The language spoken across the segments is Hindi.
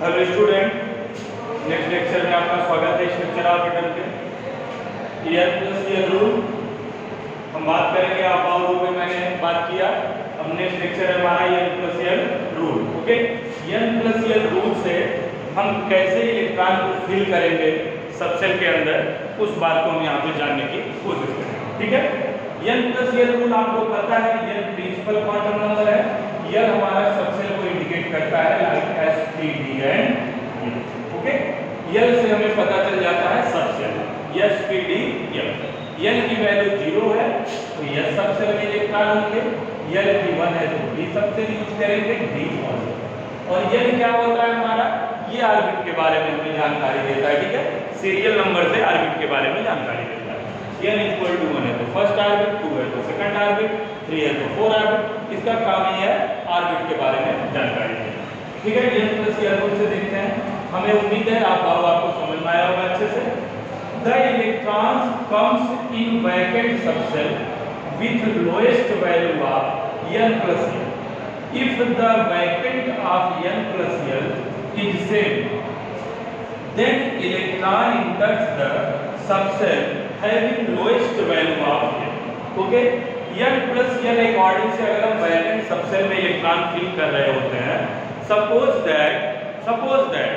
हेलो स्टूडेंट, नेक्स्ट लेक्चर में आपका स्वागत है। स्ट्रक्चर ऑफ एटम के एन प्लस एल रूल हम बात करेंगे। आप और रूल में मैंने बात किया। अब नेक्स्ट लेक्चर है हमारा N plus L rule. Okay, N plus L rule से हम कैसे इलेक्ट्रॉन को फिल करेंगे सबसेल के अंदर, उस बात को हम यहाँ पे जानने की कोशिश करेंगे। ठीक है, एन प्लस एल रूल आपको पता है, एन प्रिंसिपल क्वांटम नंबर है। यह हमारा सबसेल को इंडिकेट करता है like S P D and. Okay, L से हमें पता चल जाता है subshell S P D L. L की वैल्यू 0 है तो यह सबसेल में इलेक्ट्रॉन होंगे, एल की 1 है तो डी सबसेल यूज करेंगे, डी 1। और एल क्या होता है हमारा, ये ऑर्बिट के बारे में हमें जानकारी देता है। ठीक है, सीरियल नंबर से ऑर्बिट के बारे में जानकारी देता है। n इक्वल टू 1 है तो फर्स्ट ऑर्बिट, 2 है तो सेकंड ऑर्बिट, 3 है तो फोर्थ ऑर्बिट। इसका काम ही है ऑर्बिट के बारे में जानकारी देना। ठीक है, n प्लस एल रूल से देखते हैं। हमें उम्मीद है आपको समझ में आया होगा अच्छे से। The electron comes in vacant subshell with lowest value of n plus L if the vacant of n plus L is same, then electron enters the subcell having lowest value of n. Okay, n plus n according से अगर हम वैलेंट सबसेल में इलेक्ट्रॉन फिल कर रहे होते हैं, सपोज दैट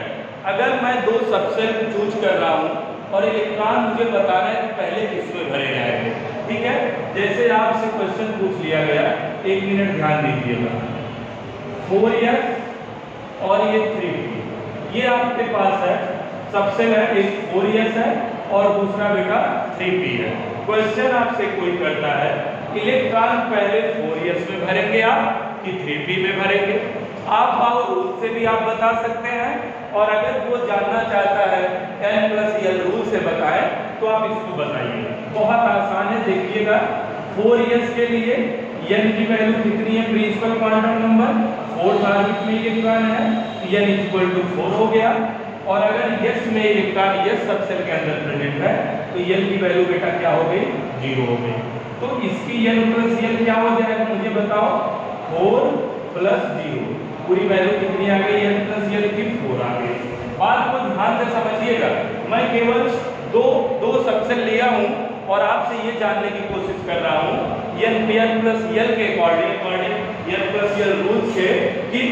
अगर मैं दो सबसेल चूज कर रहा हूं और इलेक्ट्रॉन मुझे बताना है कि पहले किसमें भरे जाएंगे। ठीक है, जैसे आपसे क्वेश्चन पूछ लिया गया, 1 मिनट ध्यान दीजिएगा। 4s और ये 3p, ये आपके पास है सबसेल है, एक 4s है और दूसरा बेटा 3p है। क्वेश्चन आपसे कोई करता है इलेक्ट्रॉन पहले 4s में भरेंगे आप कि 3p में भरेंगे। आप और रूल से भी आप बता सकते हैं, और अगर वो जानना चाहता है n प्लस एल रूल से बताएं तो आप इसको बताइए। बहुत आसान है, देखिएगा। 4s के लिए n की वैल्यू कितनी है, principal quantum number, fourth orbit में इलेक्ट्रॉन है, n इक्वल टू 4 हो गया। और अगर s में इलेक्ट्रॉन s सबसेल के अंदर प्रेजेंट है तो n की वैल्यू बेटा क्या हो गई, 0 हो गई। तो इसकी n प्लस l क्या हो जाएगा, मुझे बताओ। 4 प्लस 0, पूरी वैल्यू कितनी आ गई, n प्लस l की 4 आ गई। बात को ध्यान से समझिएगा, मैं केवल दो सबसेल लिया हूं और आपसे ये जानने की कोशिश कर रहा हूं n प्लस l के according n plus l rule से कि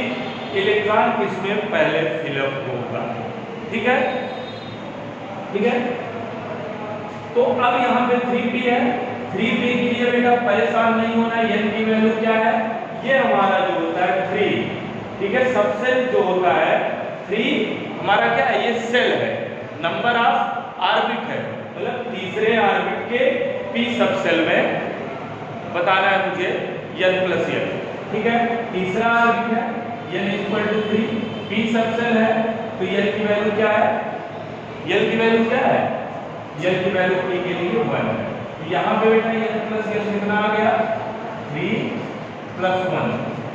इलेक्ट्रॉन किसमें पहले फिलअप होगा। ठीक है, ठीक है। तो अब यहाँ पे 3p है, 3p के लिए बेटा परेशान नहीं होना है। n की वैल्यू क्या है, ये हमारा जो होता है 3। ठीक है, सबसेल जो होता है 3 हमारा क्या है, ये सेल है, नंबर ऑफ ऑर्बिट है, मतलब तीसरे ऑर्बिट के p सबसेल में बताना है मुझे n प्लस l। ठीक है, तीसरा ऑर्बिट है, n equal to 3, p subshell है तो l की वैल्यू क्या है, l की वैल्यू क्या है, l की वैल्यू p के लिए 1 है। तो यहाँ पे बेटा n प्लस l कितना आ गया, 3 प्लस 1,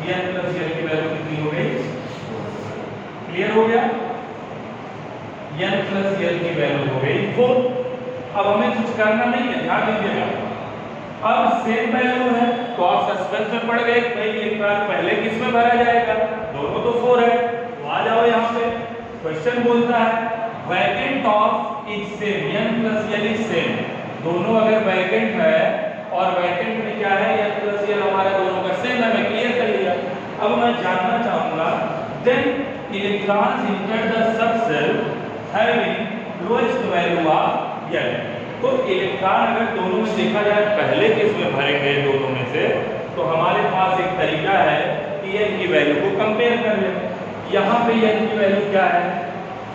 n प्लस l की वैल्यू कितनी हो गई, क्लियर हो गया। n प्लस l की वैल्यू हो गई 4। अब हमें कुछ करना नहीं है, ध्यान दीजिएगा। अब सेम वैल्यू है तो आप सस्पेंस में पड़ गए, भाई इलेक्ट्रॉन पहले किस में भरा जाएगा, दोनों तो 4 है। तो आ जाओ यहाँ पे, क्वेश्चन बोलता है vacant of is same, n plus l is same. दोनों अगर वैकेंट है और वैकेंट में क्या है, n प्लस l हमारा दोनों का सेम है, मैं क्लियर कर लिया। अब मैं जानना चाहूंगा then electrons enter the subshell having lowest value of l। तो इलेक्ट्रॉन अगर दोनों में देखा जाए पहले किस में भरेंगे दोनों में से, तो हमारे पास एक तरीका है कि n की वैल्यू को कंपेयर कर लें। यहाँ पे n की वैल्यू क्या है,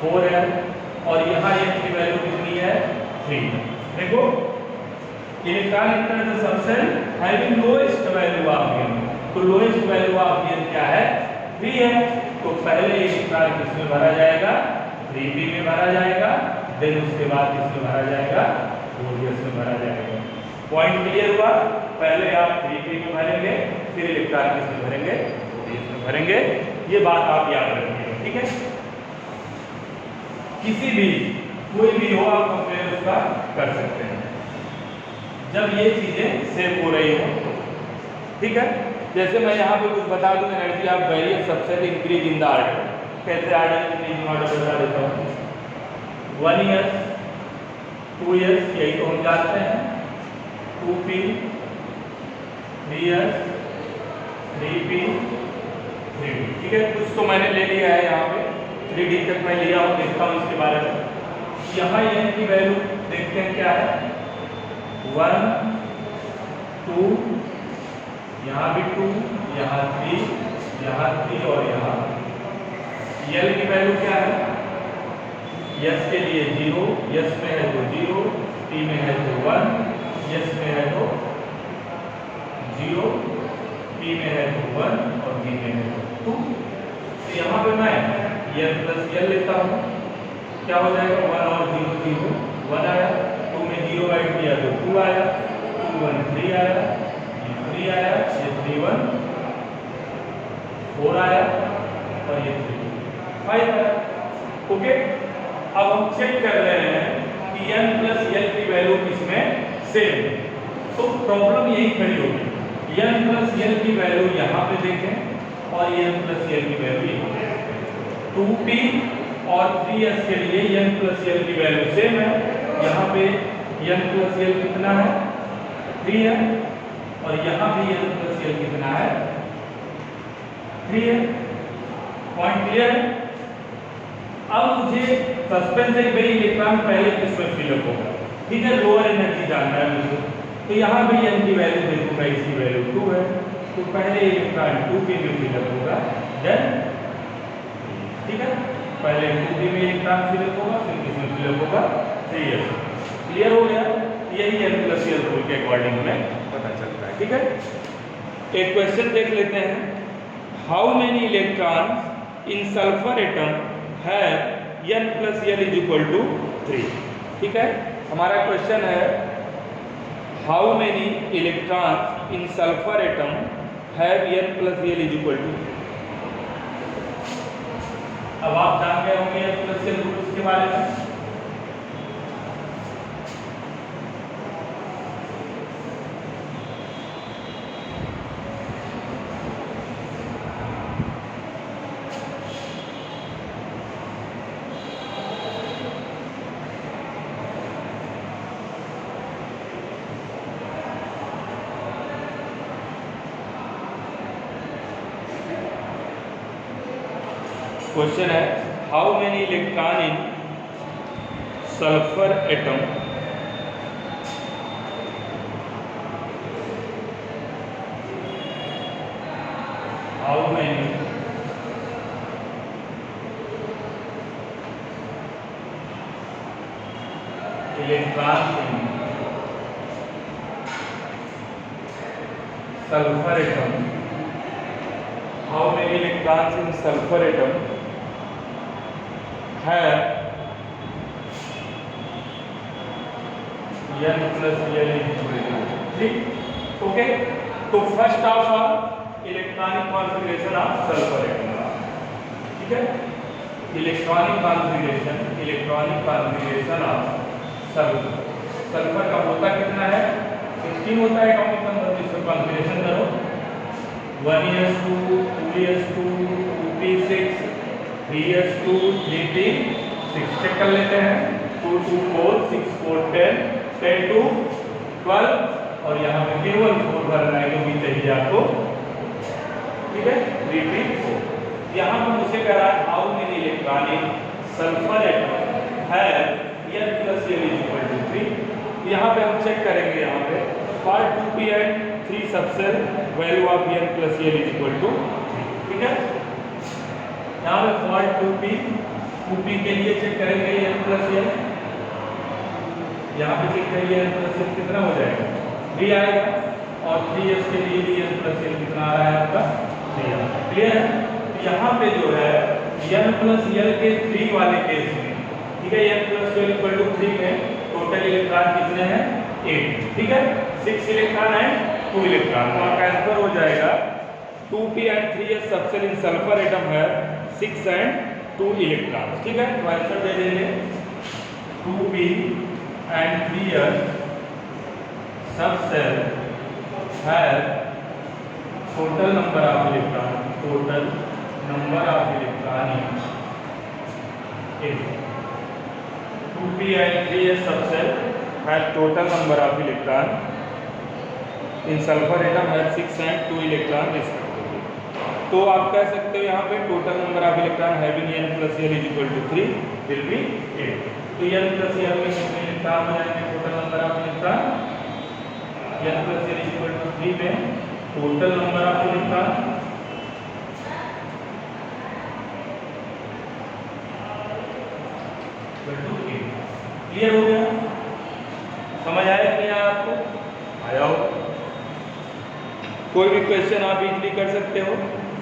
4 है, और यहाँ n की वैल्यू कितनी है, 3। देखो, electron inter the subshell having lowest value of n, तो लोएस्ट वैल्यू ऑफ n क्या है, 3 है। तो पहले इलेक्ट्रॉन किस में भरा जाएगा, 3p में भरा जाएगा, देन उसके बाद किस में भरा जाएगा, 4s में भरा जाएगा। पॉइंट क्लियर हुआ। पहले आप 3p में भरेंगे, फिर इलेक्ट्रॉन किस में भरेंगे, 4s में भरेंगे। ये बात आप याद रखिएगा। ठीक है, किसी भी कोई भी हो आप कंपेयर उसका कर सकते हैं जब ये चीजें सेम हो रही हो। ठीक है, जैसे मैं यहाँ पे कुछ बता दूं, energy of various subshell increase in the order. कैसे ऑर्डर इंक्रीजिंग ऑर्डर बता देता हूँ। 1s 2s यही तो हम जानते हैं, 2p 3s 3p 3d, ठीक है। कुछ तो मैंने ले लिया है यहाँ पे, 3d तक मैं लिया हूँ, देखता हूँ इसके बारे में। यहाँ n की वैल्यू देखते हैं क्या है, 1 2, यहाँ भी 2, यहाँ 3, यहाँ 3 और यहाँ। l की वैल्यू क्या है, s के लिए 0, s में है तो 0, t में है तो 1, s में है तो 0, p में है तो 1 और b में है तो 2। तो यहाँ पे मैं n प्लस l लेता हूँ, क्या हो जाएगा, 1 और 0 0, 1 आया, 2 में 0 ऐड किया तो 2 आया, 2 1 3 आया, ये 3 आया, ये 3 1 4 आया और ये 3 5 आया। ओके, अब हम चेक कर रहे हैं कि n प्लस l की वैल्यू किसमें सेम है, तो प्रॉब्लम यही खड़ी होगी, n प्लस l की वैल्यू यहाँ पे देखें और n प्लस l की वैल्यू यहाँ पे, 2p और 3s के लिए n प्लस l की वैल्यू सेम है। यहाँ पे n प्लस l कितना है, 3 है, और यहाँ भी n प्लस l कितना है, 3 है। पॉइंट क्लियर है। अब मुझे सस्पेंस है भाई इलेक्ट्रॉन पहले किसमें फिलअप होगा, ठीक है, लोअर एनर्जी जानना है मुझे, तो यहाँ भी n की वैल्यू देखूंगा, इसकी वैल्यू 2 है, तो पहले इलेक्ट्रॉन 2p में फिलअप होगा, देन ठीक है, पहले 2p में इलेक्ट्रॉन फिलअप होगा, फिर किसमें फिलअप होगा, 3s। क्लियर हो गया, यही n प्लस l रूल के अकॉर्डिंग में पता चलता है, ठीक है। एक क्वेश्चन देख लेते हैं, how many electrons in sulphur atom have n plus l is equal to 3, ठीक है। हमारा क्वेश्चन है, how many electrons in sulphur atom have n plus l is equal to. अब आप जान गए होंगे n प्लस l रूल्स के बारे में। क्वेश्चन है, how many electron in sulphur atom how many electron in sulphur atom, how many electrons in sulphur atom है n प्लस l ठीक, ओके। तो first of all electronic configuration of sulphur atom, ठीक है, electronic configuration of sulphur. Sulphur का होता कितना है, 16 होता है एटॉमिक नंबर, इसका कॉन्फ़िगरेशन करो, 1s2 2s2 2p6 3s2 3p6, check कर लेते हैं, 2 2 4 6 4 10 10 2 12 और यहाँ पे केवल 4 भरना है क्योंकि चाहिए आपको, ठीक है, 3 3 4। यहाँ पर मुझे कह रहा है how many electron in sulphur atom है n plus l is equal to 3। यहाँ पे हम चेक करेंगे, यहाँ पे for 2p and 3 subcell value of n plus l is equal to 3, ठीक है। यहाँ पे for 2p के लिए चेक करेंगे n plus l, यहाँ पे चेक करिए n plus l कितना हो जाएगा, 3 आएगा, और 3s के लिए भी n plus l कितना आ रहा है आपका, 3 आ रहा है। क्लियर है। यहाँ पे जो है n plus l के 3 वाले केस में, ठीक है, n plus l equal to 3 में टोटल इलेक्ट्रॉन कितने हैं, 8, ठीक है, 6 इलेक्ट्रॉन एंड 2 इलेक्ट्रॉन, तो आपका आंसर हो जाएगा 2p and 3s subshell in sulphur atom है 6 and 2 इलेक्ट्रॉन, ठीक है। तो आंसर दे देंगे 2p and 3s सबसेल है total number of electron in in 2p and 3s subshell have total number of electron. In sulfur atom have 6 and 2 electron respectively. तो आप कह सकते हो यहाँ पे total number of electron having n plus l is equal to 3 will be 8. तो n plus l में कितने इलेक्ट्रॉन हो जाएंगे? Total number of electron n plus l is equal to 3 में total number of electron clear हो गया? समझ आया कि आपको आया हो? कोई भी क्वेश्चन आप इजीली कर सकते हो।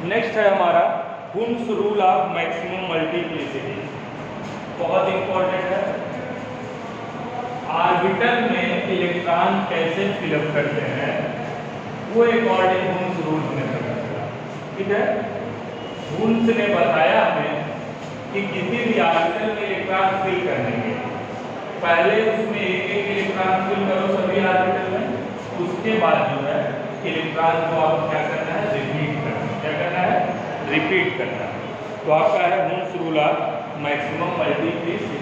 नेक्स्ट है हमारा Hume's rule of maximum multiplicity, बहुत इंपॉर्टेंट है। ऑर्बिटल में इलेक्ट्रॉन कैसे फिलअप करते हैं वो अकॉर्डिंग हुम्स रूल में पता चला। ठीक है, हुम्स ने बताया हमें कि किसी भी ऑर्बिटल में इलेक्ट्रॉन फिल करने के पहले उसमें एक एक इलेक्ट्रॉन फिल करो सभी ऑर्बिटल में, उसके बाद जो है इलेक्ट्रॉन को आप क्या करना है? रिपीट करना है। क्या करना है? रिपीट करना है। तो आपका है Hume's rule of maximum multiplicity.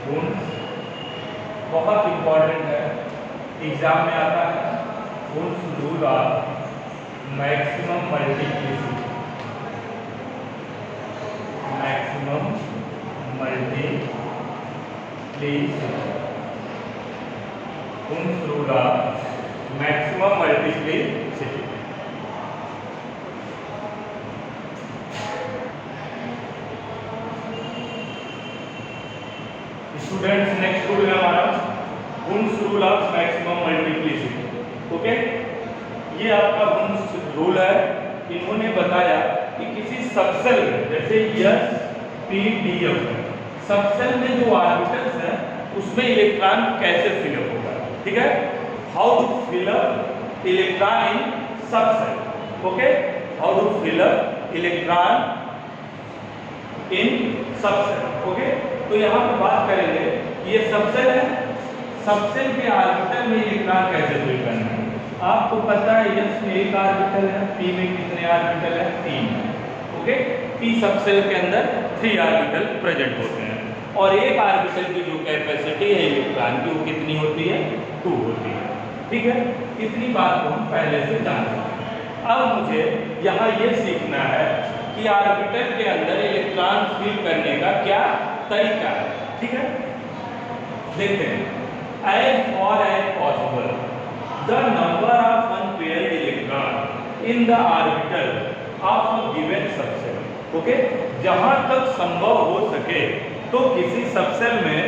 Hume's बहुत इंपॉर्टेंट है, एग्जाम में आता है। Hume's rule of maximum multiplicity, maximum multiplicity, Hume's rule of maximum multiplicity. Students, next rule है हमारा Hume's rule of maximum multiplicity. Okay, ये आपका हुम्स रूल है। इन्होंने बताया कि किसी सबसेल में जैसे S P D F subshell में जो ऑर्बिटल्स हैं उसमें इलेक्ट्रॉन कैसे फिलअप होगा। ठीक है, how to fill up electron in subshell. Okay, how to fill up electron in subshell. Okay, तो यहाँ पर बात करेंगे ये सबसेल है, सबसेल के ऑर्बिटल में इलेक्ट्रॉन कैसे फिल करना है। आपको पता है S में एक ऑर्बिटल है, P में कितने ऑर्बिटल है? 3। ओके, P सबसेल के अंदर 3 ऑर्बिटल प्रेजेंट होते हैं और एक ऑर्बिटल की जो कैपेसिटी है इलेक्ट्रॉन की वो कितनी होती है? 2 होती है। ठीक है, इतनी बात को हम पहले से जानते हैं। अब मुझे यहाँ ये सीखना है कि ऑर्बिटल के अंदर इलेक्ट्रॉन फिल करने का क्या तरीका है। ठीक है, देखते हैं। As far as possible, the number of unpaired electron in the orbital of a given subshell. Okay, जहां तक संभव हो सके तो किसी सबसेल में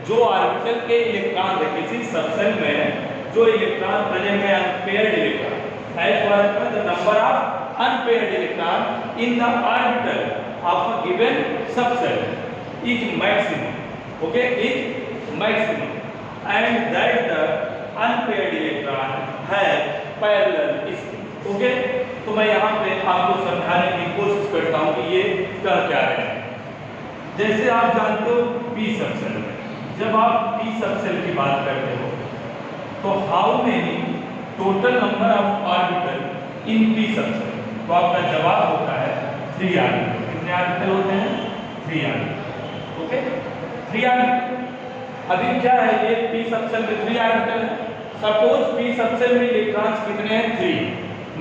जो ऑर्बिटल के इलेक्ट्रॉन है, किसी सबसेल में जो इलेक्ट्रॉन प्रेजेंट है unpaired electron, as far as the number of unpaired electron in the orbital of a given subshell is maximum. Okay, is maximum, and that the unpaired electron has parallel spin. Okay, तो मैं यहाँ पे आपको समझाने की कोशिश करता हूँ कि ये कह क्या रहे हैं। जैसे आप जानते हो P सबसेल में, जब आप P सबसेल की बात करते हो तो how many total number of orbital in P subshell, तो आपका जवाब होता है 3 ऑर्बिटल। कितने ऑर्बिटल होते हैं? 3 ऑर्बिटल। Okay, 3 orbital. अभी क्या है, ये P सबसेल में 3 ऑर्बिटल है। सपोज P सबसेल में इलेक्ट्रॉन्स कितने हैं? 3।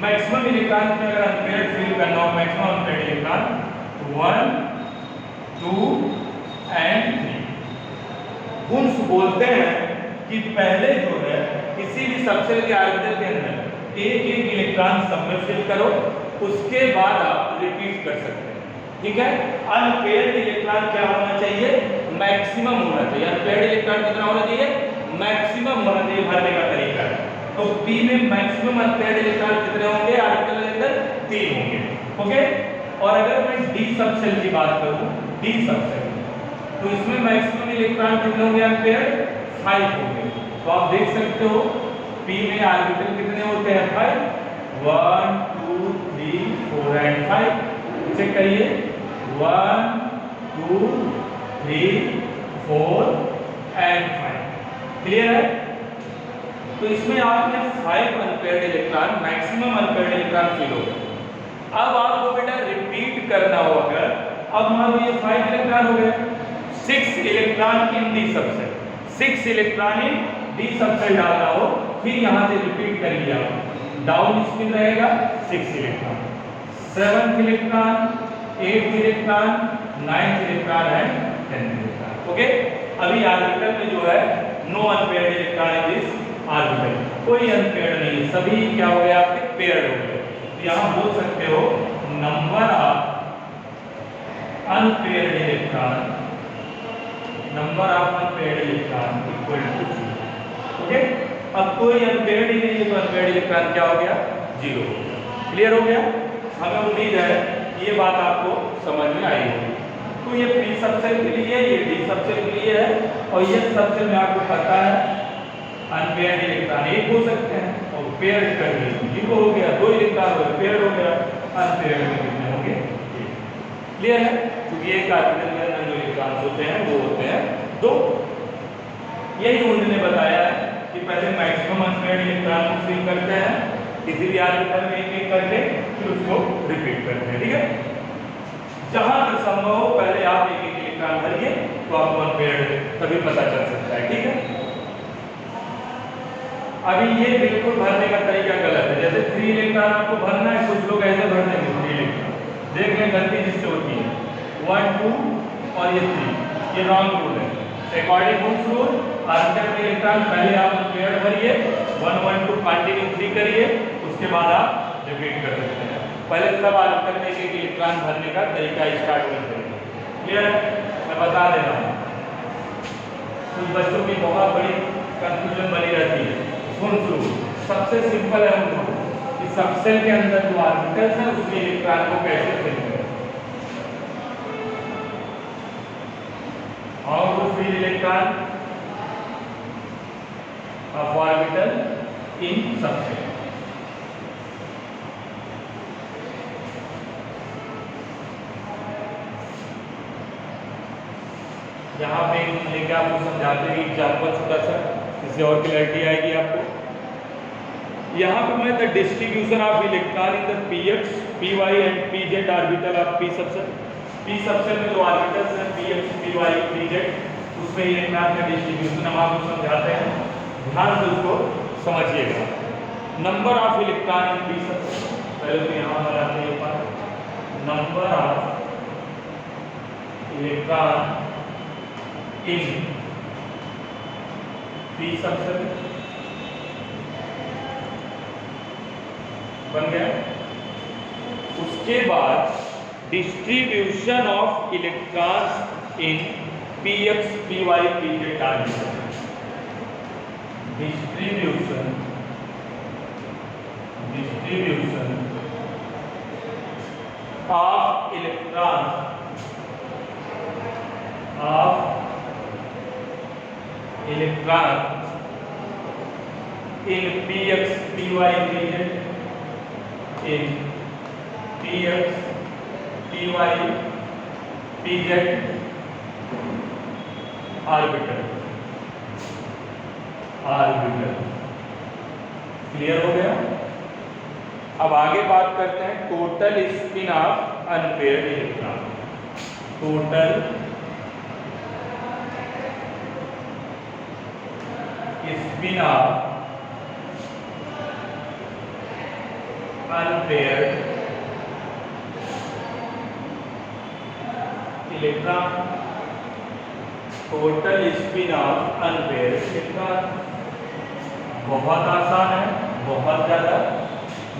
मैक्सिमम इलेक्ट्रॉन में अगर अनपेयर्ड फिल करना हो, मैक्सिमम अनपेयर्ड इलेक्ट्रॉन 1, 2 एंड 3। हुम्स बोलते हैं कि पहले जो है किसी भी सबसेल के ऑर्बिटल के अंदर एक एक इलेक्ट्रॉन सब में फिल करो, उसके बाद आप रिपीट कर सकते हैं। ठीक है, अनपेयर्ड इलेक्ट्रॉन क्या होना चाहिए? मैक्सिमम होना चाहिए। अनपेयर्ड इलेक्ट्रॉन कितना होना चाहिए? मैक्सिमम होना चाहिए। भरने का तरीका है तो P में मैक्सिमम अनपेयर्ड इलेक्ट्रॉन कितने होंगे? ऑर्बिटल के अंदर 3 होंगे। ओके, और अगर मैं D सबसेल की बात करूं, D सबसेल, तो इसमें मैक्सिमम इलेक्ट्रॉन कितने होंगे? अनपेयर्ड 5 होंगे। तो आप देख सकते हो P में ऑर्बिटल कितने होते हैं? 5। 1, 2, 3, 4 एंड 5। चेक करिए, 1, 2, 3, 4 एंड 5। क्लियर है? तो इसमें आपने 5 unpaired electron, maximum unpaired electron fill हो गए। अब आपको बेटा रिपीट करना हो अगर, अब मान लो ये 5 इलेक्ट्रॉन हो गए, 6 electron in D subshell, 6 electron in D subshell डालना हो, फिर यहां से रिपीट करिए आप, डाउन स्पिन रहेगा 6 electron, 7th electron, 8th electron, 9th electron है 10th इलेक्ट्रॉन। ओके, अभी ऑर्बिटल में जो है no unpaired electron in this orbital, कोई अनपेयर्ड नहीं, सभी क्या हो गए आपके पेयर्ड हो गए। तो यहां बोल सकते हो number of unpaired electron, number of unpaired electron equal to 0। Okay, अब कोई अनपेयर्ड ही नहीं है तो अनपेयर्ड इलेक्ट्रॉन क्या हो गया, 0 हो गया। क्लियर हो गया? हमें उम्मीद है ये बात आपको समझ में आई होगी। तो ये पी सबसेल के लिए, ये डी सबसेल के लिए है, और ये सबसेल में आपको पता है अनपेयर्ड इलेक्ट्रॉन 1 हो सकते हैं, और पेयर्ड कर दिए 0 हो गया, 2 इलेक्ट्रॉन हो गए पेयर्ड हो गया, अनपेयर्ड में कितने होंगे? क्लियर है? क्योंकि एक ऑर्बिटल के अंदर जो इलेक्ट्रॉन्स होते हैं वो होते हैं 2। यही उन्होंने बताया है कि पहले मैक्सिमम अनपेयर्ड इलेक्ट्रॉन को फिल करते हैं किसी भी ऑर्बिटल में एक एक करके, फिर उसको रिपीट करते हैं। ठीक है, जहां तक संभव हो पहले आप एक एक इलेक्ट्रॉन भरिए तो आपको अनपेयर्ड तभी पता चल सकता है। ठीक है, अभी ये बिल्कुल भरने का तरीका गलत है। जैसे 3 इलेक्ट्रॉन आपको भरना है, कुछ लोग ऐसे भर देंगे 3 इलेक्ट्रॉन, देख लें गलती जिससे होती है 1 2 और ये 3, ये रॉन्ग रूल है। अकॉर्डिंग हुक्स रूल ऑर्बिटल में इलेक्ट्रॉन पहले आप अनपेयर्ड भरिए, 1 1 2 कंटिन्यू 3 करिए, उसके बाद आप रिपीट कर सकते हैं। पहले सब ऑर्बिटल में एक एक इलेक्ट्रॉन भरने का तरीका स्टार्ट कर देंगे। क्लियर है? मैं बता दे रहा हूँ, कुछ बच्चों की बहुत बड़ी कंफ्यूजन बनी रहती है। रूल सबसे सिंपल है उनको कि सबसेल के अंदर जो ऑर्बिटल्स हैं उसमें इलेक्ट्रॉन को कैसे फिल करें। How to fill electron of orbital in subshell. यहाँ पे लेके आपको समझाते हैं एग्जाम्पल छोटा सा, इससे और क्लैरिटी आएगी आपको। यहाँ पे मैं the distribution of electron in the px, py and pz orbital of p subshell. p subshell में जो ऑर्बिटल्स हैं px, py, pz, उसमें इलेक्ट्रॉन का डिस्ट्रीब्यूशन हम आपको समझाते हैं, ध्यान से उसको समझिएगा। Number of electron in p subshell, पहले तो यहाँ बनाते हैं ऊपर number of electron in p subshell बन गया। उसके बाद distribution of electrons in px, py, pz orbital. Distribution of electron in px, py, pz, in px, py, pz orbital. Clear हो गया? अब आगे बात करते हैं total spin off unpaired electron. Total spin off unpaired electron. Total spin off unpaired electron बहुत आसान है, बहुत ज्यादा।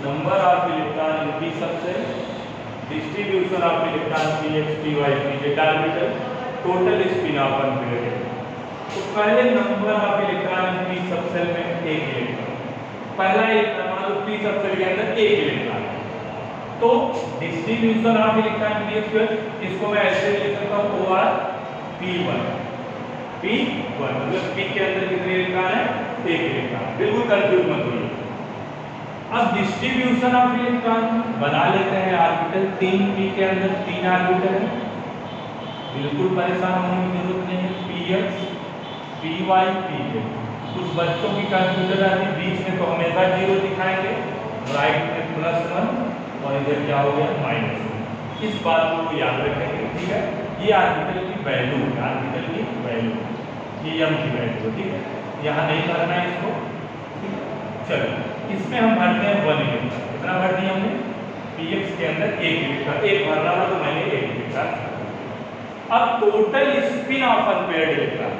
Number of electron in p subshell, distribution of electron px, py, pz orbital, total spin off unpaired. तो पहले number of electron in p subshell में एक इलेक्ट्रॉन, पहला इलेक्ट्रॉन p सबसेल के अंदर एक इलेक्ट्रॉन, तो डिस्ट्रीब्यूशन ऑफ इलेक्ट्रॉन px, इसको मैं ऐसे लिख सकता हूं OR p1, मतलब p के अंदर कितने इलेक्ट्रॉन है? एक इलेक्ट्रॉन। बिल्कुल कंफ्यूज मत होइए। अब डिस्ट्रीब्यूशन ऑफ इलेक्ट्रॉन बना लेते हैं ऑर्बिटल, 3p के अंदर 3 ऑर्बिटल है, बिल्कुल परेशान होने की जरूरत नहीं है। px, py, pz। कुछ बच्चों की कंफ्यूजन आती है, बीच में तो हमेशा 0 दिखाएंगे, राइट में +1 और इधर क्या हो गया -1। इस बात को याद रखेंगे, ठीक है। ये आर्टिकल की वैल्यू है, आर्टिकल की वैल्यू, ये m की वैल्यू, ठीक है। यहाँ नहीं भरना है इसको, ठीक है। चलो इसमें हम भरते हैं 1 इलेक्ट्रॉन। कितना भर दिया हमने? px के अंदर 1 इलेक्ट्रॉन, एक भरना था तो मैंने 1 इलेक्ट्रॉन। अब total spin off unpaired electron,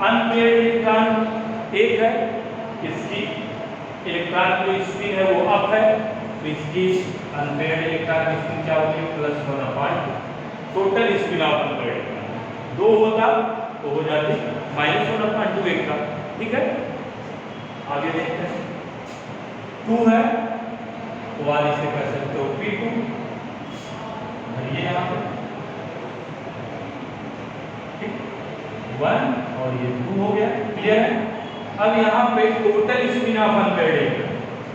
unpaired electron एक है, इसकी इलेक्ट्रॉन की स्पिन है वो अप है, तो इसकी अनपेयर्ड इलेक्ट्रॉन की स्पिन क्या होगी? +1/2। Total spin off unpaired electron 2 होता तो हो जाती -1/2 एक का, ठीक है। आगे देखते हैं, 2 है तो आप इसे कर सकते हो P2, भरिए यहाँ पे, ठीक, 1 और ये 2 हो गया, क्लियर है। अब यहाँ पे total spin off unpaired electron,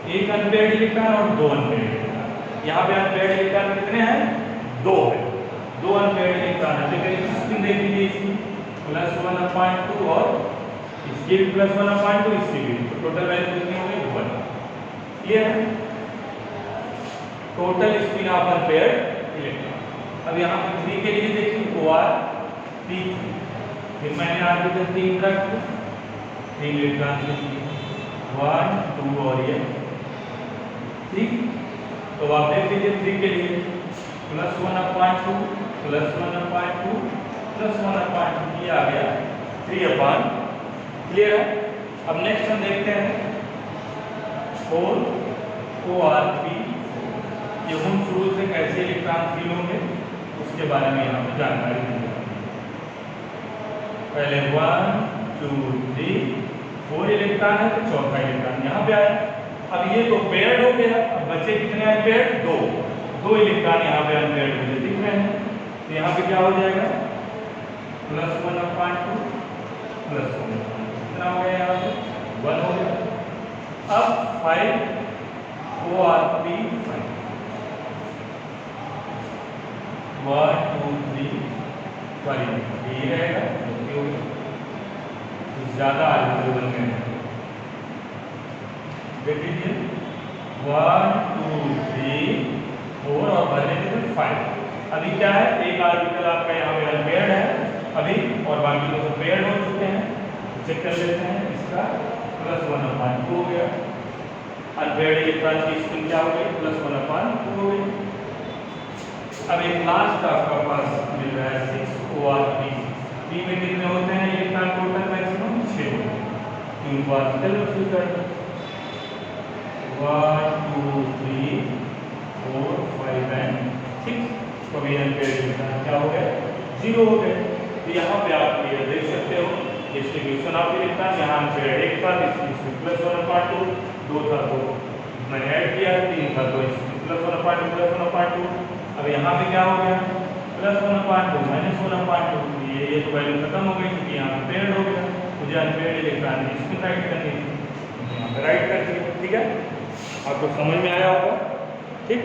एक अनपेयर्ड इलेक्ट्रॉन और 2 अनपेयर्ड इलेक्ट्रॉन। यहाँ पे अनपेयर्ड इलेक्ट्रॉन कितने हैं? 2 है, 2 अनपेयर्ड इलेक्ट्रॉन है। तो स्पिन देख लीजिए, इसकी +1/2 और इसकी भी +1/2, इसकी भी, तो टोटल वैल्यू कितनी हो गई? 1, क्लियर है। Total spin off unpaired electron. अब यहाँ पे 3 के लिए देखिए OR-P3, फिर मैंने आर्टिकल 3 रख दिया, 3 इलेक्ट्रॉन के लिए 1 2 और ये, ठीक। तो आप देख लीजिए 3 के लिए +1/2 +1/2 +1/2, ये आ गया 3/, क्लियर है। अब नेक्स्ट हम देखते हैं 4 OR-P, ये हम शुरू से कैसे इलेक्ट्रॉन फील होंगे उसके बारे में यहाँ पे जानकारी दी जाती है। पहले 1 2 3 4 इलेक्ट्रॉन है, तो चौथा इलेक्ट्रॉन यहाँ पे आया। अब ये तो पेयर्ड हो गया, अब बचे कितने अनपेयर्ड? 2 इलेक्ट्रॉन यहाँ पे अनपेयर्ड मुझे दिख रहे हैं, तो यहाँ पे क्या हो जाएगा? +1/2 +1, कितना हो गया? यहाँ पे 1 हो गया। अब 5 OR-P5, 1 2 3 सॉरी ये रहेगा, ज्यादा आर्टिकल बन गए हैं, देख लीजिए 1 2 3 4 और भरने के लिए 5। अभी क्या है? एक आर्टिकल आपका यहाँ पे अनपेयर्ड है अभी, और बाकी तो सब पेयर्ड हो चुके हैं। चेक कर लेते हैं, इसका +1/2 हो गया, अनपेयर्ड इलेक्ट्रॉन की स्पिन क्या हो गई? +1/2 हो गई। अब एक लास्ट आपका पास मिल रहा है 6 OR-P। P में कितने होते हैं इलेक्ट्रॉन? टोटल मैक्सिमम 6 होते हैं, तो इनको आर्टिकल में फिल कर दो। 1 2 3 4 5 and 6, तो भी अनपेयर्ड इलेक्ट्रॉन क्या हो गए? 0 हो गए। तो यहाँ पे आप ये देख सकते हो डिस्ट्रीब्यूशन ऑफ इलेक्ट्रॉन, यहाँ अनपेयर्ड एक था, इसमें +1/2, 2 था तो मैंने ऐड किया, 3 था तो इसमें +1/2 अब यहाँ पे क्या हो गया? +1/2 -1/2, ये तो वैल्यू खत्म हो गई क्योंकि यहाँ पे पेयर्ड हो गया। मुझे अनपेयर्ड इलेक्ट्रॉन की स्पिन राइट करनी थी, यहाँ पे राइट कर दिया, ठीक है। आपको समझ में आया होगा, ठीक।